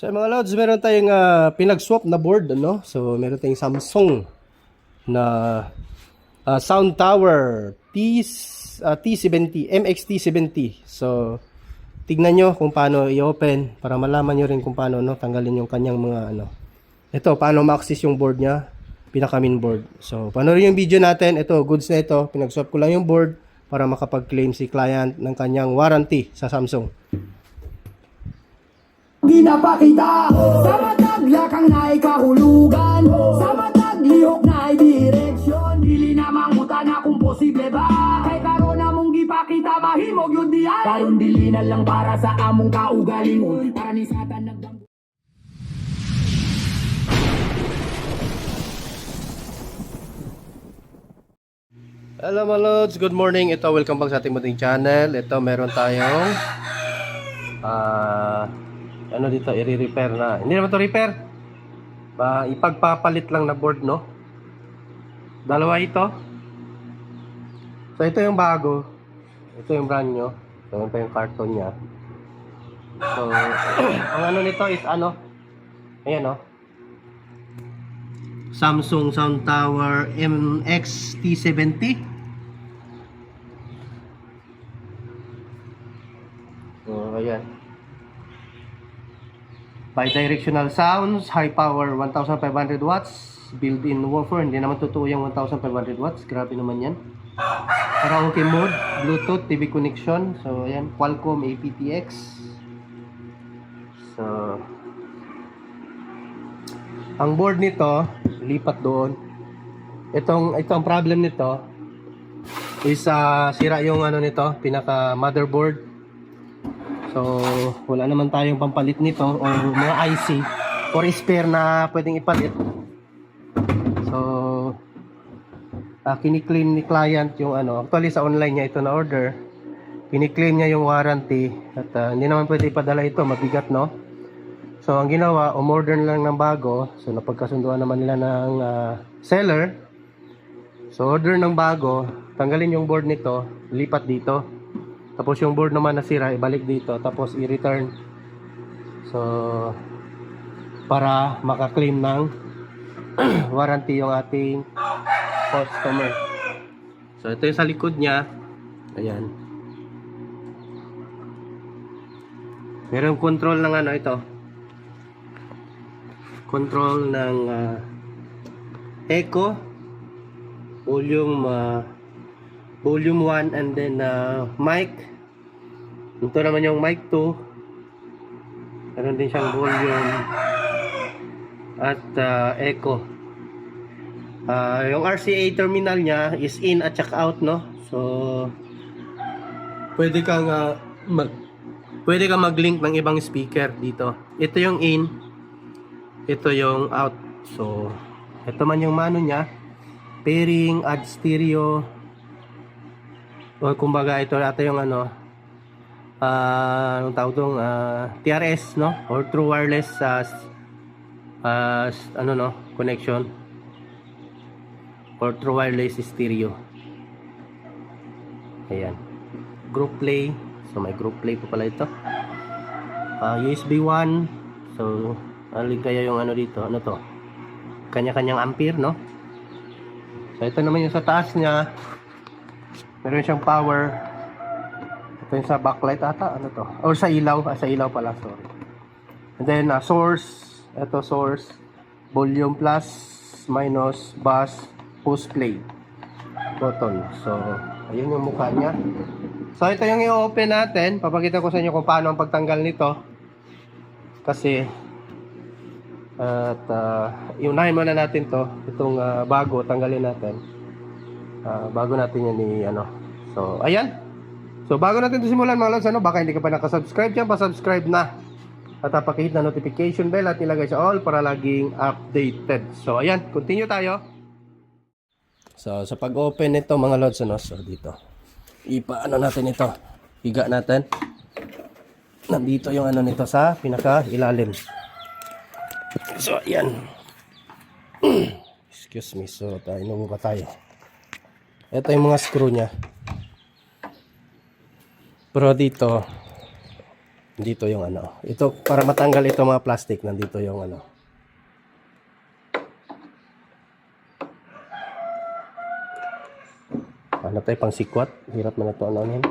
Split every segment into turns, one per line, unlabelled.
So mga lods, meron tayong pinag-swap na board, ano? So meron tayong Samsung na Sound Tower T70, MX-T70. So tignan nyo kung paano i-open para malaman nyo rin kung paano tanggalin yung kanyang mga ito, paano ma-access yung board niya, pinaka-main board. So panoorin yung video natin. Ito, goods na ito. Pinag-swap ko lang yung board para makapag-claim si client ng kanyang warranty sa Samsung.
Ginapakita sa matag lakang naikahulugan, sa matag lihok na direksyon, dili na manguta na kung posible ba kay karon namong gipakita mahimog yun diyan karon dili na lang para sa among kaugalingon para ni satan nagdam.
Hello mga lods, good morning. Ito, welcome back sa ating munting channel. Ito, meron tayong ano dito, i-repair na. Hindi naman to repair. Ipagpapalit lang na board, no? Dalawa ito. So, ito yung bago. Ito yung brand nyo. So, ito yung carton nya. So, ang ano nito is ano? Ayan, no? Samsung Sound Tower MX-T70. So, ayan. Bidirectional sounds, high power, 1,500 watts, built-in woofer. Hindi naman totoo yung 1,500 watts. Grabe naman yan. Karaoke mode, Bluetooth, TV connection. So, ayan. Qualcomm aptX. So, ang board nito, lipat doon. Itong problem nito is sira yung ano nito, pinaka motherboard. So, wala naman tayong pampalit nito or mga IC or spare na pwedeng ipalit. So, kini-claim ni client yung ano. Actually, sa online niya ito na order. Kini-claim niya yung warranty at hindi naman pwede ipadala ito, mabigat, no? So, ang ginawa, umorder lang ng bago. So, napagkasunduan naman nila ng seller. So, order ng bago, tanggalin yung board nito, lipat dito. Tapos yung board naman nasira, ibalik dito, tapos i-return. So, para makaklaim ng warranty yung ating customer. So, ito yung sa likod niya. Ayan. Merong control ng ano ito. Control ng echo, volume 1, and then mic. Ito naman yung mic 2. Meron din siyang volume at echo. Yung RCA terminal niya is in at check out, no? So pwede kang mag-link ng ibang speaker dito. Ito yung in, ito yung out. So ito man yung mano niya, pairing, add stereo, o kumbaga ito ata yung ano, anong tawag itong TRS, no? Or true wireless ano, no? Connection or true wireless stereo. Ayan, group play. So may group play pa pala ito. USB 1. So alin kaya yung ano dito, ano to, kanya-kanyang ampere, no? So ito naman yung sa taas nya, meron siyang power. Ito yung sa backlight ata, ano to? Or sa ilaw, sa ilaw pala, sorry. And then source, ito source, volume plus, minus, bass, push play button. So, ayun yung mukha niya. So, ito yung i-open natin. Papakita ko sa inyo kung paano ang pagtanggal nito. Kasi, at iunahin muna natin to. Itong bago, tanggalin natin. Bago natin yan ano. So, ayan. So, bago natin ito simulan mga lods, baka hindi ka pa nakasubscribe dyan, pa-subscribe na. At pakihit na notification bell at ilagay sa all para laging updated. So, ayan, continue tayo. So, sa pag-open nito mga lods, so dito. Ipaano natin ito. Higa natin. Nandito yung ano nito sa pinaka-ilalim. So, ayan. Excuse me. So, inumo pa tayo. Ito yung mga screw niya. Pero dito, Dito yung ano. Ito, para matanggal ito mga plastic, nandito yung ano. Ano tayo, pang sikwat. Hirap na ito, ano yan.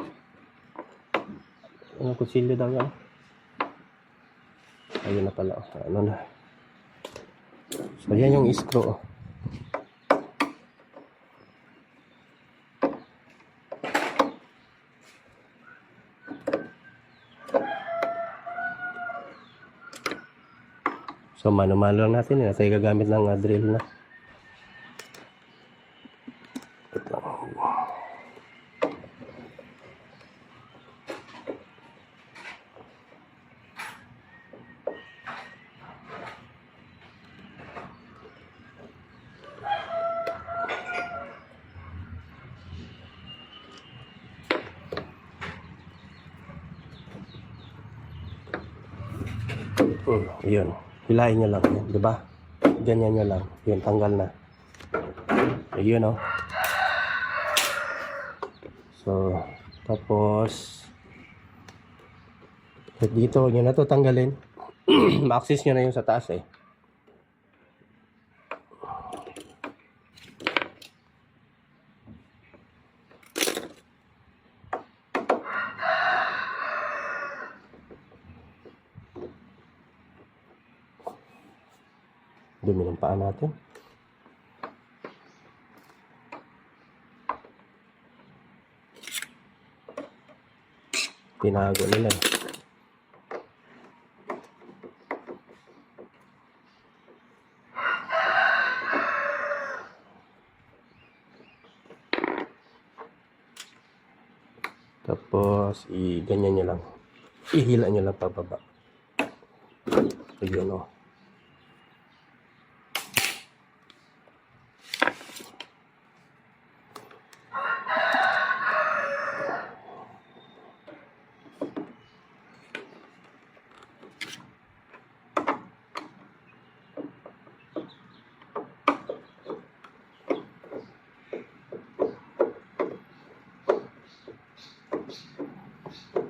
Ano, kutsilyo daw yan. Ayun na pala. Ano na. So, yan yung screw. So, mano-mano lang natin. Tayo gagamit ng drill na. Wait lang. Yun. Hilahin nyo lang. Yan, diba? Ganyan nyo lang. Yun, tanggal na. Ayun, oh. So, tapos, dito, huwag nyo na ito tanggalin. Ma-access nyo na yung sa taas, eh. Dumi ng paa natin. Tinago nila. Tapos, ganyan nyo lang. Ihila nyo lang pababa. Ayun, oh.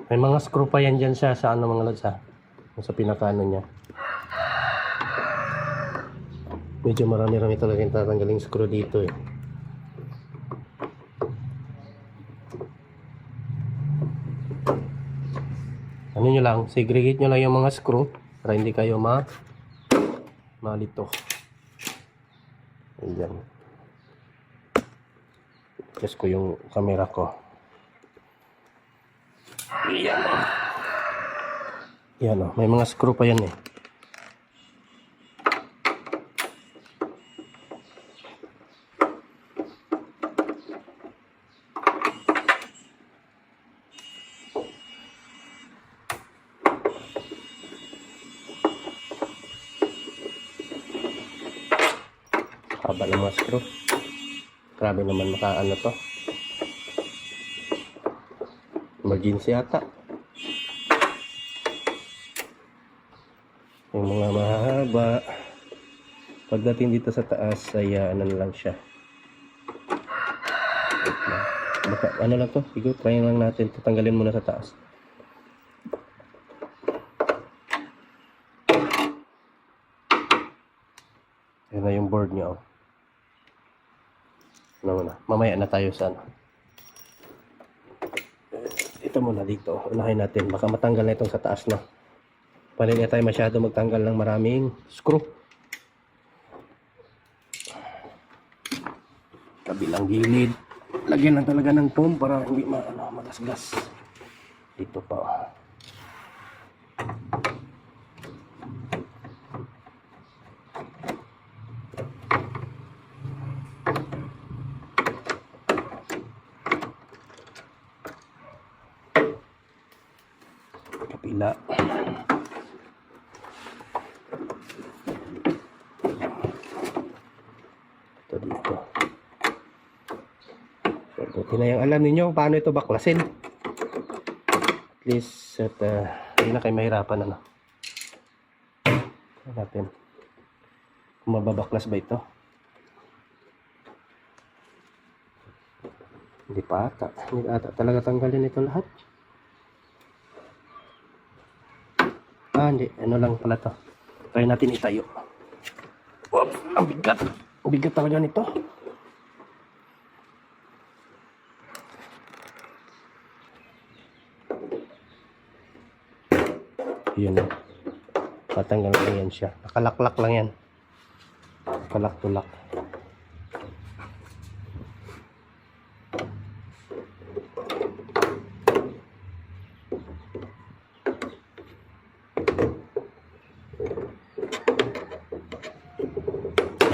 May mga screw pa yan dyan siya sa ano mga lods ha. Sa pinakano niya. Medyo marami-rami talaga yung tatanggaling screw dito eh. Ano nyo lang, segregate nyo lang yung mga screw para hindi kayo malito. Ayan. Adjust ko yung camera ko. Yan o. Yan o. May mga screw pa yan eh. Haba ng mga screw. Grabe naman makaano to. Emergency ata. Yung mga mahaba. Pagdating dito sa taas ay ano lang siya. Baka, ano lang to? Siguro try lang natin. Tatanggalin muna sa taas. Yan na yung board niya. Oh. Ano na? Mamaya na tayo sa ano. Ito muna dito. Unahin natin. Baka matanggal na itong sa taas na. Pali na tayo masyado magtanggal ng maraming screw. Kabilang gilid. Lagyan lang talaga ng foam para hindi magasgas. Dito pa. Kapila. Ito dito. So, buti na yung alam ninyo paano ito baklasin. At least at hindi na kayo mahirapan ano. Tignan natin kung mababaklas ba ito. Hindi pa ata. Hindi ata talaga tanggalin ito lahat. hindi. Ano lang pala to. Try natin itayo. Oops, ang bigat. Ang bigat talaga nito. Yun o. Patanggal lang yan siya. Nakalaklak lang yan. Kalak-tulak.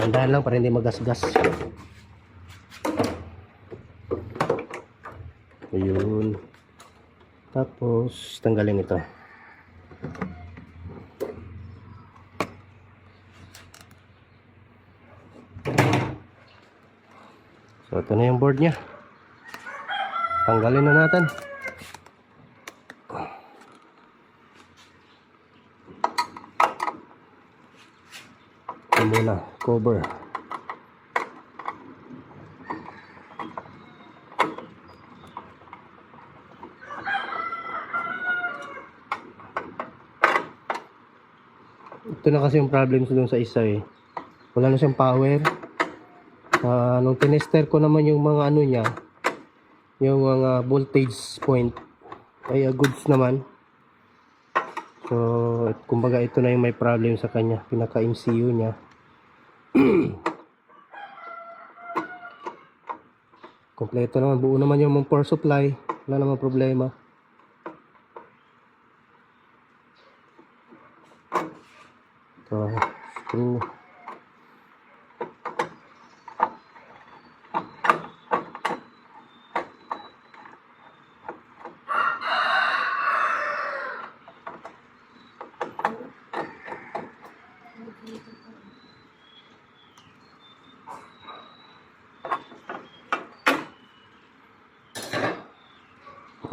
Andahan lang para hindi magasgas. Ayun. Tapos tanggalin ito. So ito na yung board niya. Tanggalin na natin. Ito muna, cover. Ito na kasi yung problem doon sa isa eh. Wala na siyang power. Nung tinester ko naman yung mga ano niya, yung mga voltage point, ay goods naman. So, kumbaga ito na yung may problem sa kanya, pinaka MCU niya. Kompleto naman, buo naman yung power supply, wala namang problema. Ito, screw.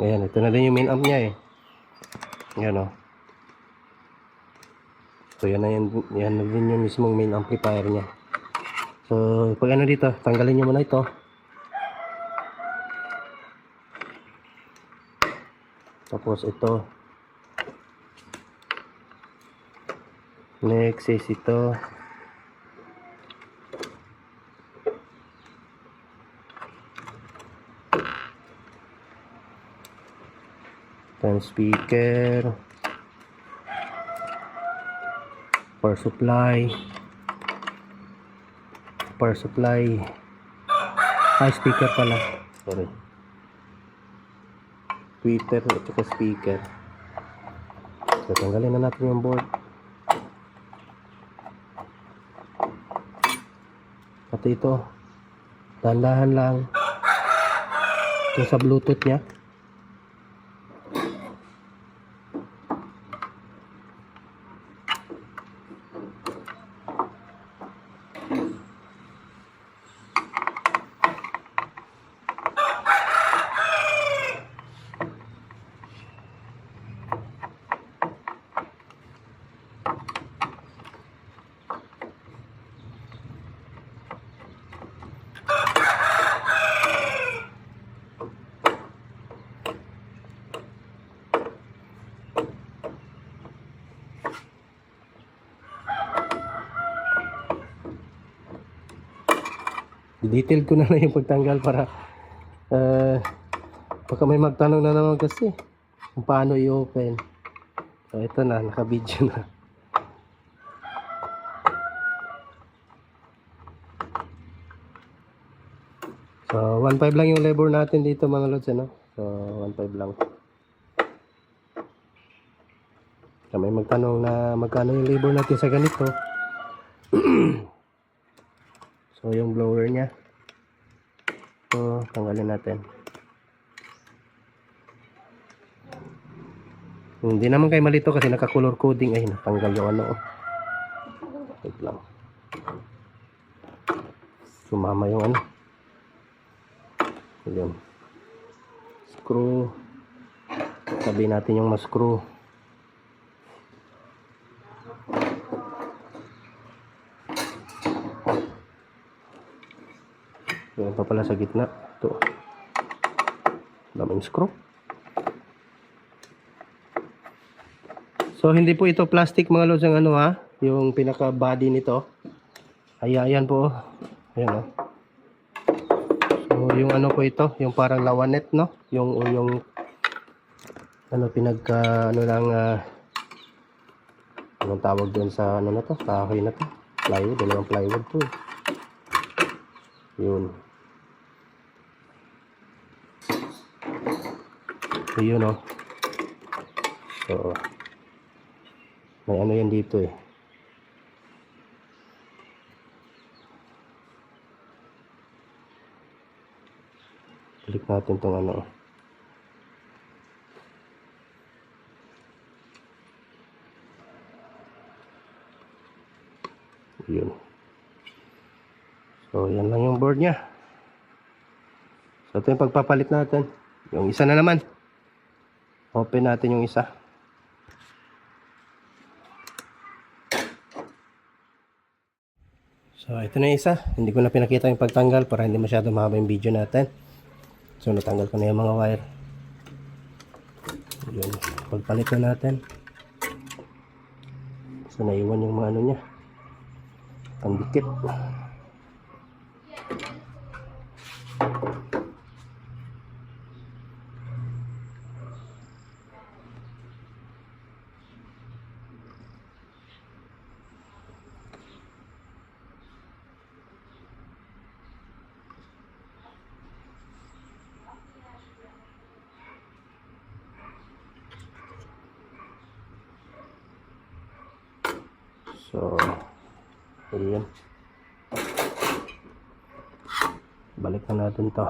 Ayan, ito na din yung main amp niya eh. Ayan o. So yan na din yung mismong main amplifier niya. So pag ano dito, tanggalin nyo muna ito. Tapos ito. Next is ito. Then speaker, power supply, speaker pala, sorry, tweeter at saka speaker. So tanggalin na natin yung board. At ito, dahan-dahan lang ito sa bluetooth nya. Detail ko na lang yung pagtanggal para baka may magtanong na naman kasi kung paano i-open. So ito na, naka-video na. So 1.5 lang yung lever natin dito mga lods, ano? So 1.5 lang. So may magtanong na magkano yung lever natin sa ganito. So yung blower nya, so tanggalin natin. Hindi naman kayo malito kasi naka-color coding. Ay, natanggal yung ano. Wait lang. Sumama yung ano. Ayan. Screw. Tabi natin yung ma-screw. Yan pa pala sa gitna. Ito. Daming screw. So hindi po ito plastic mga lods ang ano ha, yung pinaka body nito. Ayan po. Ayan oh. So yung ano po ito, yung parang lawanet no, yung ano pinagka ano lang anong tawag doon sa ano na to, kahoy na to, plywood, dalawang plywood to. Yun. Yun oh. So may ano yan dito eh. Balik natin tong ano. Yun. So yan lang yung board nya. So ito yung pagpapalit natin. Yung isa na naman. Open natin yung isa. So ito na yung isa. Hindi ko na pinakita yung pagtanggal para hindi masyado mahaba yung video natin. So natanggal ko na yung mga wire. Yun. Pagpalit na natin. So naiwan yung mga ano nya. Pandikit. So, ayan. Balik na natin to.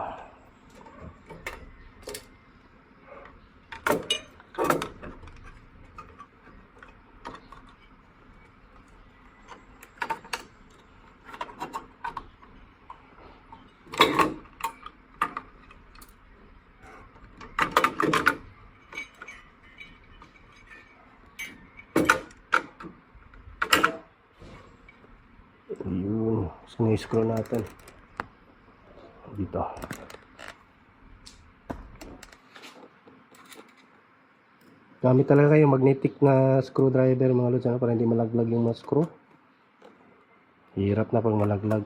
Yun. Sini-screw natin. Dito. Gamit talaga kayo magnetic na screwdriver mga lods para hindi malaglag yung mga screw. Hirap na pag malaglag.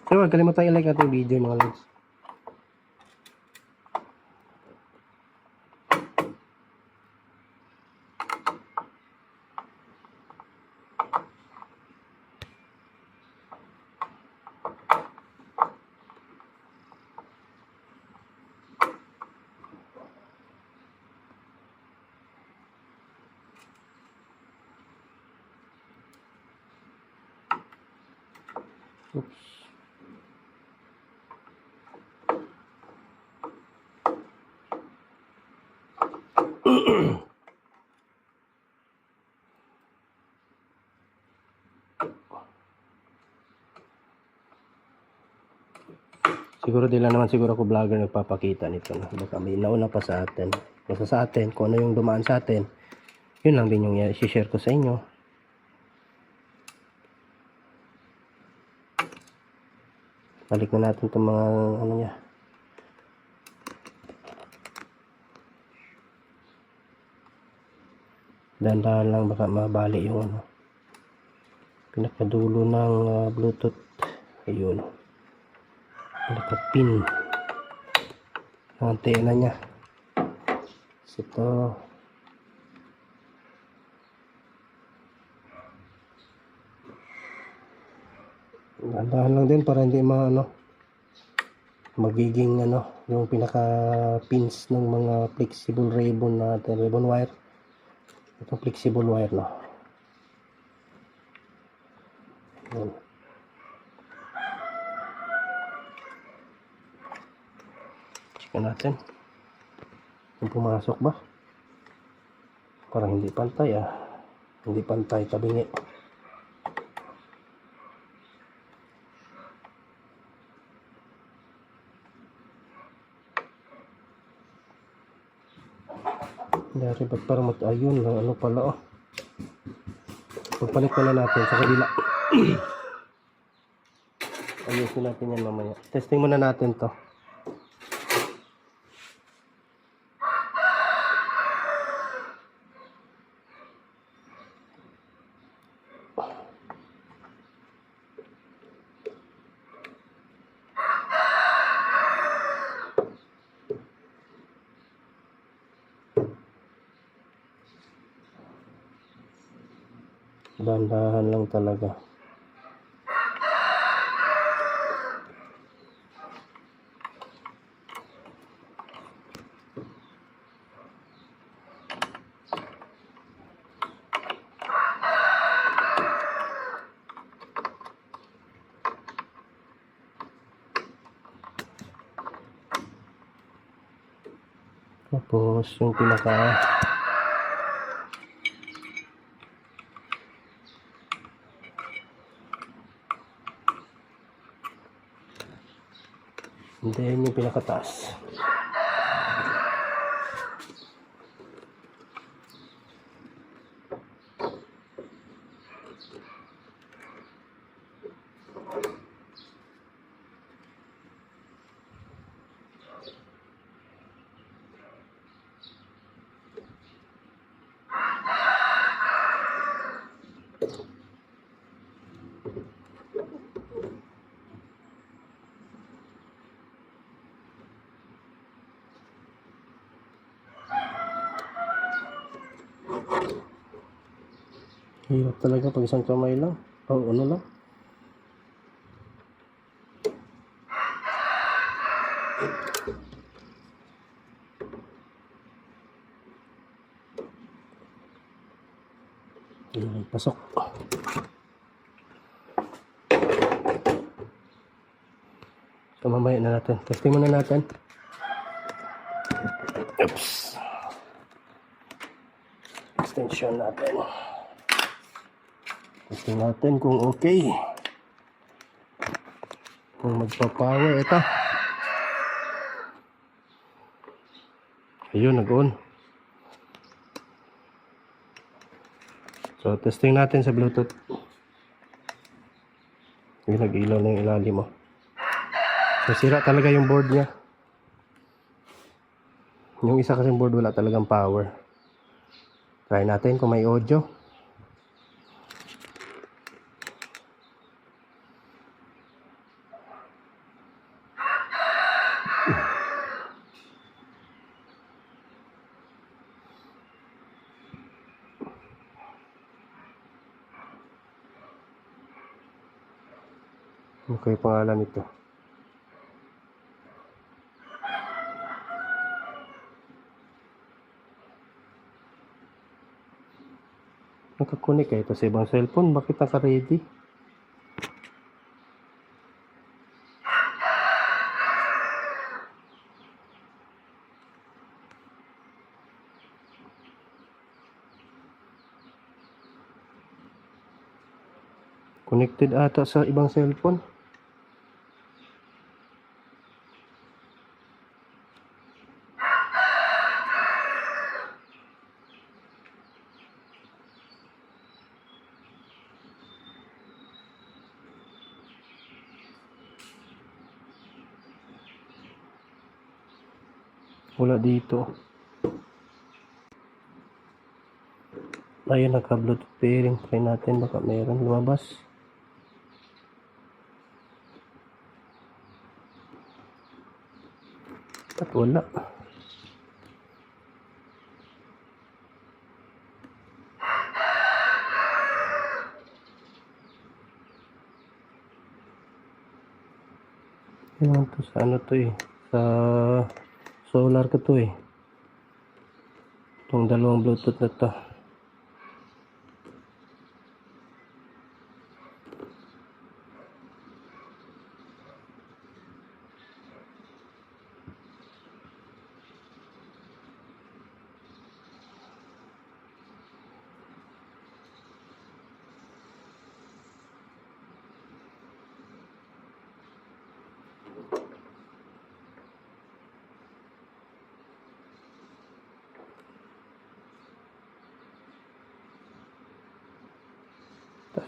So, huwag kalimutan i-like natin yung video mga lods. Oops. Siguro di lang naman siguro ako vlogger nagpapakita nito no? Baka may nauna pa sa atin. Basta sa atin, kung ano yung dumaan sa atin, yun lang din yung i-share ko sa inyo. Balik na natin itong mga ano niya. Dahan-dahan lang baka mabali yung ano. Pinakadulo ng Bluetooth. Ayun. Pinaka-pin. Ang antena niya. Ito. Dahan-dahan lang din para hindi magiging yung pinaka pins ng mga flexible ribbon natin, ribbon wire. Itong flexible wire no. Yan. Check natin. Yung pumasok ba? Parang hindi pantay ah. Hindi pantay tabingi. Dari ba't parang ayun ano pala oh. Pagpalit pala natin sa kabila. Ayusin natin yan mamaya. Testing muna natin to. Dahan-dahan lang talaga. Tapos yung pinaka and then yung pinakataas. Hirap talaga pag isang kamay lang. O ano lang. Ayan, pasok. So mamaya na natin. Testing muna natin. Oops. Extension natin. Testing natin kung okay. Kung magpa-power. Ito. Ayun, nag-on. So, testing natin sa Bluetooth. Yung nag-ilaw na yung ilalim mo. So, sira talaga yung board niya. Yung isa kasing board wala talagang power. Try natin kung may audio. Ano kayo pangalan nito? Nakakunik kayo ito sa ibang cellphone. Bakit naka-ready? Connected ata sa ibang cellphone. Wala dito. Ayun, naka-Bluetooth pairing. Try natin, baka meron lumabas. At wala. Yan to sa ano to eh. Sa solar ko to eh. Itong dalawang Bluetooth na to.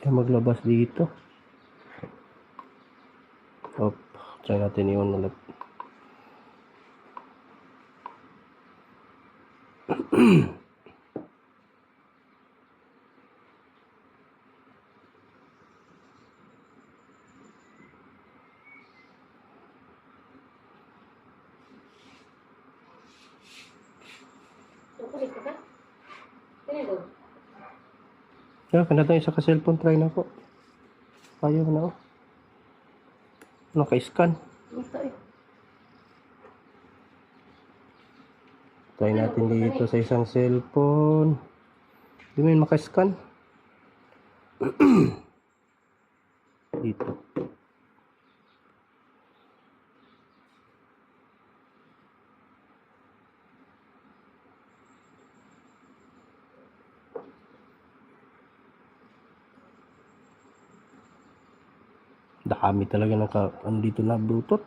Kaya maglabas dito. Op, try natin yun ulit.
Kulit ka ba? Tinilo.
Yeah, kanatang isa ka cellphone try na po. Ayaw na oh. Naka-scan.
Ito eh.
Try natin dito sa isang cellphone. Hindi mo yun maka-scan. Dito. Dami talaga ano dito na Bluetooth.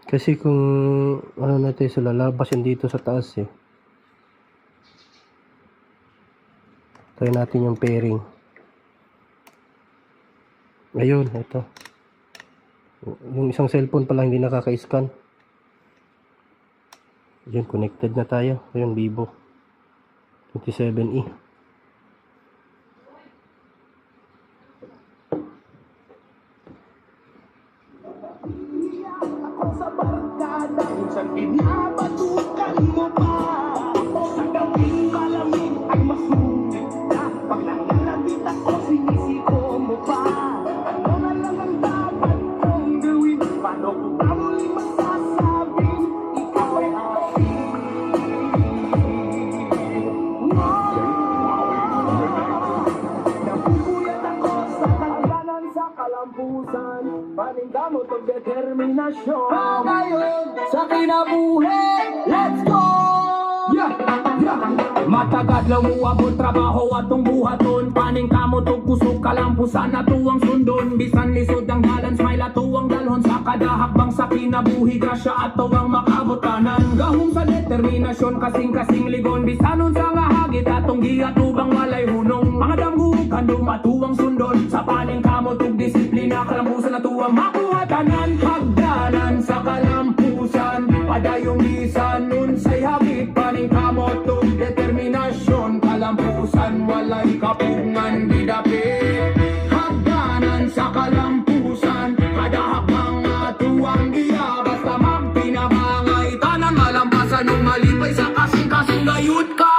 Kasi kung ano natin sa lalabas yun dito sa taas eh. Try natin yung pairing. Ayun, ito. Yung isang cellphone pala hindi nakaka-scan. Ayun, connected na tayo. Ayun, Vivo 27E.
Sa barkada, minsan binabatukan mo pa. Sa gawing malamig ay masulit ka. Pag nangalabit ako, sinisiko mo pa. Ano na lang ang dapat kong gawin? Paano ko ba muli masasabing ikaw ay akin? Napupuyat ako sa kaganan sa kalampusan. Paningkamot ang determinasyon. Ngayon, sa kinabuhi, let's go! Yeah, yeah. Matagad lang mo abot trabaho at tong buhaton. Paningkamot og kusog kalampusan na tuwang sundon. Bisan lisod ang balance may latuwang dalhon. Sa kada hakbang sa kinabuhi, grasya at tuwang makabotanan. Gahong sa determinasyon, kasing-kasing ligon. Bisanon sa nga hagit atong giatubang walay hunong. Mga damgukan dumatuwang sundon. Sa paningkamot og disiplina, kalampusan na tuwang makuha tanan. Hagdanan sa kalampusan, padayong bisan nun say hagit. Paningkamot og determinasyon, kalampusan walay kapungan didapit. Hagdanan sa kalampusan, kada hakbang atuang giya. Basta magpinabangay tanan malampasan nung malipay sa kasing-kasing gayud ka.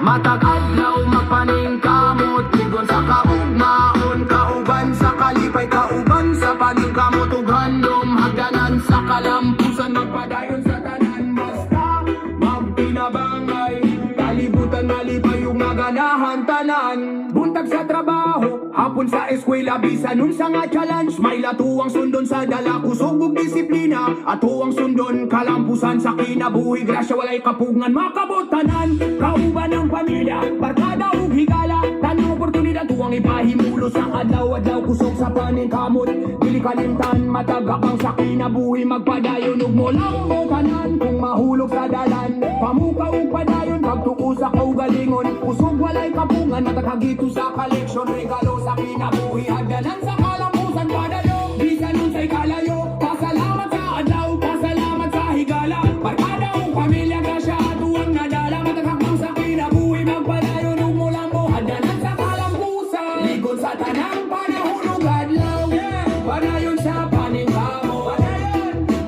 Matag-adlaw magpaningkamot, ligon sa kaugmaon, kauban sa kalipay, kauban sa paningkamot ug handom. Hagdanan sa kalampusan, magpadayon sa tanan. Basta magpinabangay, kalibutan malipay yung maganahan tanan. Buntag sa trabaho, hapon sa eskwela, bisan nun sa nga challenge. May latuwang sundon sa dala, kusog ug disiplina. Atuwang sundon, kalampusan sa kinabuhi, grasya walay kapungan, makabotanan. Kauban ng pamilya, barkada ug higala. Tanong oportunidad, tuwang ipahimulo sa adlaw-adlaw, kusog sa paningkamot. Dili kalimtan, matagakang sa kinabuhi, magpadayon ug molang mo kanan. Kung mahulog sa dalan, pamuka ug padayon, pagtuo sa kaugalingon. Kusog walay kapungan, mataghagito sa kaleksyon. Regalo sa kinabuhi, hagdanan sa kalampusan, padayon. Bisan nun sa'y kalayo, pasalamat sa adlaw, pasalamat sa higala. Barkada ug pamilya, grasya at tuwang nadala. Mataghakbang sa kinabuhi, magpadayon ug molang mo. Hagdanan sa kalampusan, ligon sa tanang panahon ug adlaw. Padayon sa paningkamot,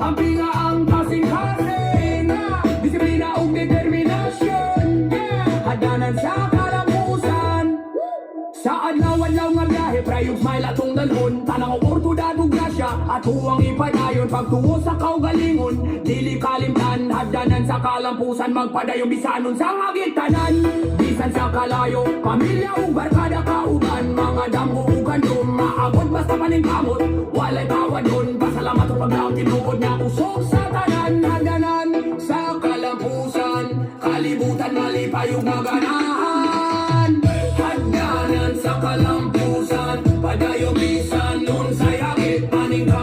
ang pinga ang kasing-kasing. Disiplina ug determinasyon, hagdanan sa kalampusan. Sa adlaw-adlaw nga biyahe, prayog may latong dalhon. Tanang oportunidad ug grasya at huwang ipadayon. Pagtuo sa kaugalingon, dili kalimtan. Hagdanan sa kalampusan, magpadayon bisanon sa ngagitanan. Bisan sa kalayo, pamilya ug barkada kauban. Mga damgo ug gandom, maabot basta paningkamot. Walay kawadon, pasalamat ug paglaot tinuod nga kusog sa tanan. Hagdanan sa kalampusan, kalibutan malipay ug maganahan. Hagdanan sa kalampusan, padayong bisan nun say hagit paningkamot.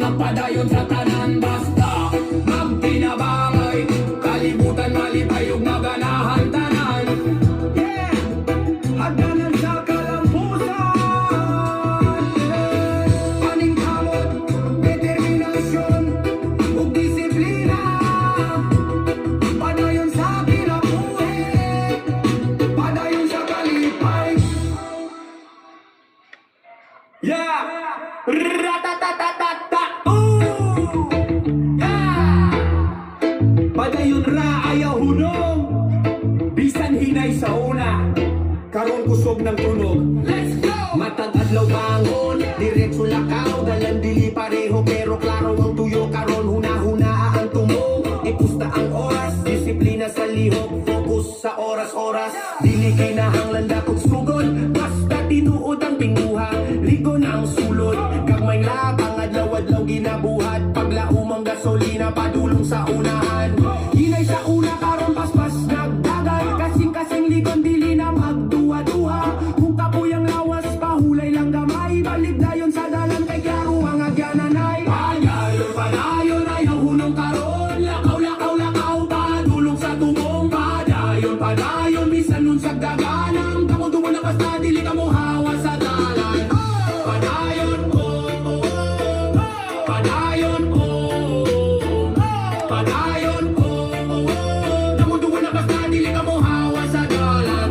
nagpadayon sa tanan basta magtinabangay, kalibutan malipayog na ganahan tanan. Yeah! Hagdanan sa kalampusan, paningkamot, determinasyon, ug disiplina, padayon sa kinabuhi, padayon sa kalipay. Yeah! Ratatatatata! Ooh! Yeah! Padayon ra ayaw hunong, bisan hinay sa una, karon kusog ng tunog. Let's go! Matag adlaw bangon, diretso lakaw, dalan dili pareho pero klaro ang tuyo karon huna-huna ang tumong. Ikusta ang oras, disiplina sa lihok, focus sa oras-oras, dili kinahanglan dakog sugod, basta tinuod ang tinguha, ligon ang sulod, gagmay labang adlaw-adlaw ginabuhat, paglaumang gasolina padulong sa unahan. Hinay sa una karon paspas nagdagan, kasing-kasing ligon dili na magduwa-duha, kung kapoy ang lawas pahulay lang gamay, balik dayon sa dalan kay klaro ang agyananay. Padayon, padayon ayaw hunong karon, lakaw-lakaw-lakaw padulong sa tubong. Padayon, padayon bisan nun sa daganang, kamuduman na basta dili ka mo hawa sa dalan. Padayon, oh, oh, oh. Padayon, oh, oh. Padayon, oh, oh, oh. Kamuduman na basta dili ka mo hawa sa dalan.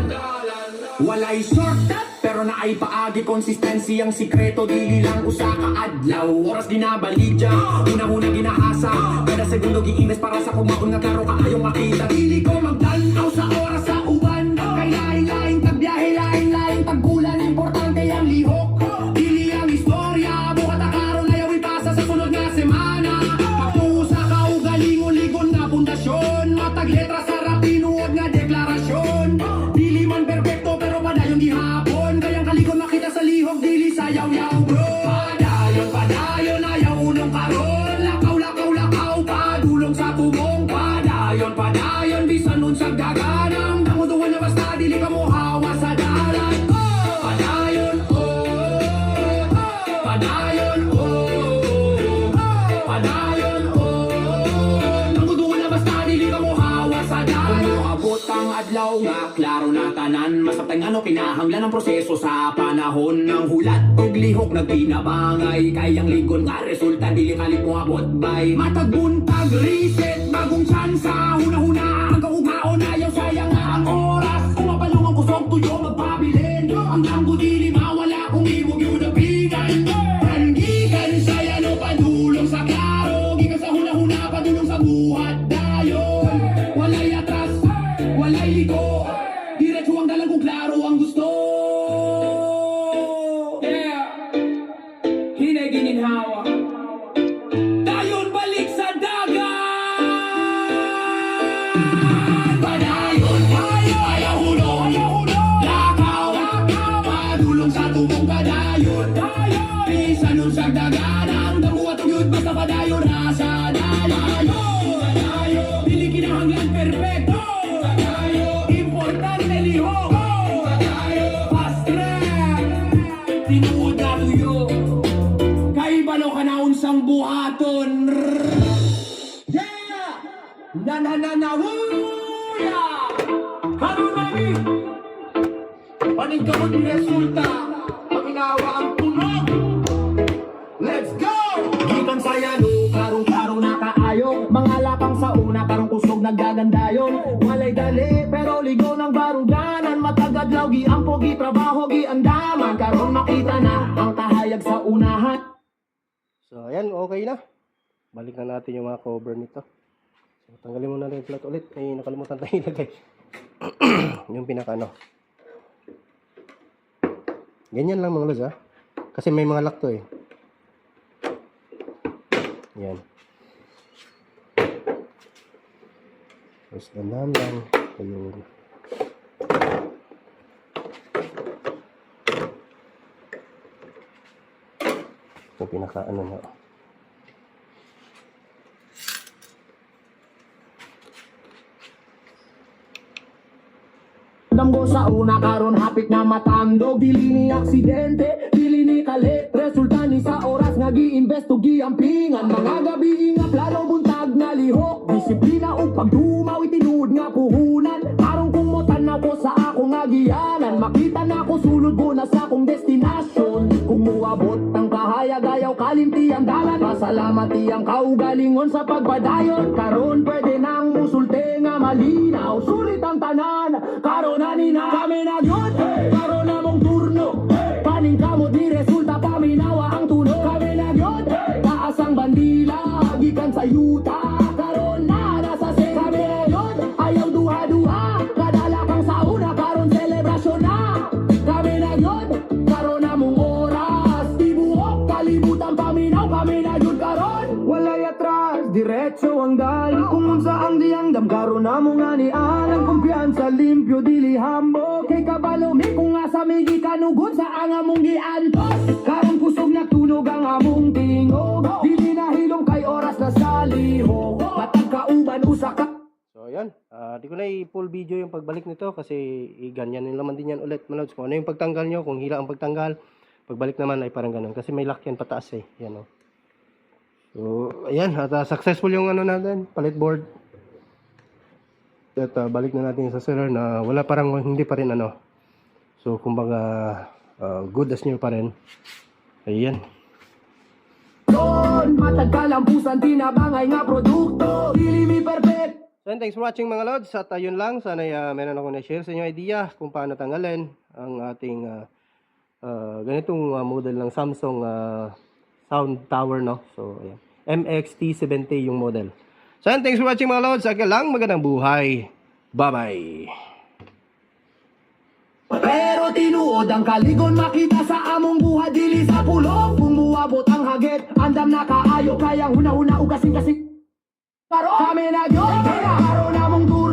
Walay shortcut pero naay paagi konsistensi ang sikreto, dili lang usa ka adlaw, oras ginabaligya, una-una ginahasa, kada segundo giimes para sa kumaon nga klaro kaayong makita. Dili ko magtanaw sa oras sa uban, kay lain-lain tagbiyahe, lain-lain tagbulan, importante ang lihok, dili ang istorya, bukat akaron ayaw ipasa sa sunod nga semana. Pagtungo sa kaugalingon, ligon na pundasyon, matag letra sa rap, tinuod nga deklarasyon, dili man perfecto pero padayon gihapon, kayang kalikon makita sa lihok, dili sayaw-yaw bro. Padayon, padayon ayaw unong karon, lakaw-lakaw-lakaw padulong sa tubong. Padayon, padayon bisan nun sa daganang, kamuduan na basta dili ka mo hawa sa dalan. Padayon, oh, padayon, oh, padayon, oh, kamuduan na basta dili ka mo hawa sa dalan. Kung abot ang adlaw nga klaro na tanan, masabtang ano kinahanglan ang proseso sa panahon ng hulat ug lihok nagpinabangay, kayang ligon nga resulta dili kalit mo abot bay. Matag buntag reset bagong tsansa, huna-huna ang kaugmaon ayaw sayang nga ang oras, kung mapalong ang kusog tuyo magpabilin, ang tanggo dili mawala kung imog yun nabigan. Pangigan saya no padulong sa klaro, gikan sa huna-huna padulong sa buhat dayon, walay atras, walay ligo, diretso ang dalang kung klaro ang gusto. Yeah, hinay gininhawa, dayon balik sa dagat. Padayon, ayaw hulong, lakaw, padulong sa tubong. Padayon, bisan nun sa daganang, damuha tuyod basta padayon rasa dalan. Padayon, dili kinahanglan perfecto, importante lihok, fast track, tinuod na tuyo, kay balaw ka na unsang buhaton. Yeah! Nanananahuya! Karoon nami! Paningkamot ni resulta, paginawa ang tunog. Let's go! Gikan saya no, karong-karong nakaayo, mga lapang sa una, karong kusog naggagandayon, walay dali, pero ligo ng baruganan, matagad lawgi ang pogi, trabaho gi andaman, karon makita na ang kahayag sa unahan.
So, ayan, okay na. Balik na natin yung mga cover nito. So, tanggalin muna na yung plot ulit. Ay, nakalimutan tayo ilagay. Yung pinaka ano. Ganyan lang mga lods, ha. Kasi may mga lock to eh. Yan. First danan lang. Ayun. Ito pinaka ano na.
Damgo sa una karon hapit na matandog, dili ni aksidente, dili ni kalit, resulta ni sa oras nga gi-invest o giampingan. Mga gabi nga plano buntag na lihok. Disiplina o pagdumaw itinuod nga puhunan. Karong kung mo tanaw ko sa akong agianan. Makita na ko sulod ko na sa akong destinasyon. Kung muabot ang kahayag ayaw kalimti ang dalan. Pasalamat iyang kaugalingon sa pagpadayon. Karon pwede nang musulte nga malinaw. Sulit ang tanan, karon na nina. Kami na yun, karon na mong turno. Paning kamo di resulta paminawa ang tunog. Kami na yun, taas ang bandila. Gikan sa yuta, karon na nasa sen. Kami na yun, ayaw duha-duha. Kadala kang sauna, karon selebrasyon na. Kami na yun, karon na mong oras. Tibuok, kalibutan paminaw. Kami na yun karon. Walay atras, diretso ang dal. Kung saan di ang damgaro na mong anian. Ang kumpiyansa limpyo dili hambog. Kay kabalo mi kung asa mi gikanugod sa ang among giantos. Karong kusog nagtunog ang among tingog. Dili na hilom kay oras na sa lihok. Matag kauban usa ka.
So ayan, di ko na i-full video yung pagbalik nito kasi ganyan yung laman din yan ulit manods. Kung ano yung pagtanggal nyo, kung hila ang pagtanggal, pagbalik naman ay parang ganun. Kasi may lock yan pataas eh. Yan o. So ayan, at successful yung ano natin, palit board. At balik na natin sa seller na wala parang hindi pa rin ano. So kumbaga good as new pa rin. Ayan.
Matagkalampusan tinabangay nga produkto. Dili mi perfect.
So thanks for watching mga lods. At ayun lang, sana meron ako na-share sa inyo idea kung paano tanggalin ang ating ganitong model ng Samsung sound tower, no? So ayan, MXT70 yung model. So thanks for watching mga lods. Aga lang, magandang buhay. Bye-bye.
Pero tinuod ang kaligon makita sa among buha dili sa pulong. Bumuabot ang hagit, andam na kaayo kayang huna-huna ugasin kasi karo kami na yun, karo na mong tur.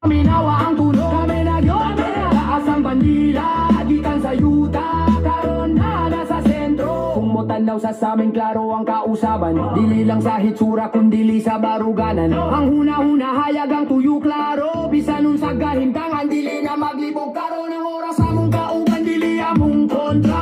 Kami nawa ang tulong, kami na yun, taas ang bandila, gikan sa yuta, karon na nasa sentro. Kung mo tanaw sa samin klaro ang kausaban, dili lang sa hitsura kundili sa baruganan. Ang huna-huna hayag ang tuyo klaro, bisan nun sa gahintangan dili na maglibog karon ang oras among kauban dili among kontra.